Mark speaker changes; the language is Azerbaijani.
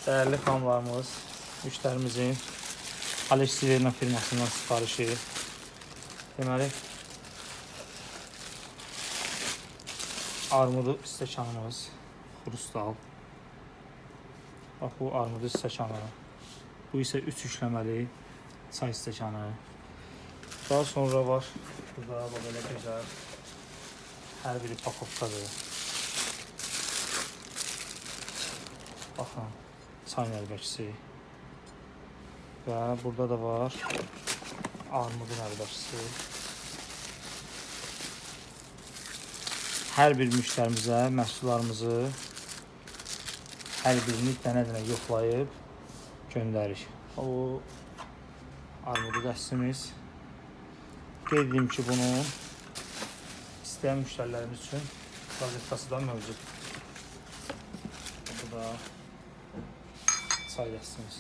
Speaker 1: Değerli xanımlarımız, müştərimizin Aleksiyevna firmasından sifarişi. Deməli, armudu stəkanımız, xrustal. Bax, bu armudu stəkanı. Bu isə 3 işləməli çay stəkanı. Daha sonra var, burada bax, belə gözəl, hər biri pakovkadır. Baxın, çay nəlbəçisi. Və burada da var armudun nəlbəçisi. Hər bir müştərimizə məhsullarımızı hər birini dənə-dənə yoxlayıb göndərik. O armudu dəstimiz. Qeyd edeyim ki, bunu istəyən müştərilərimiz üçün rozetkası da mövcud. Bu da çay dəstimiz.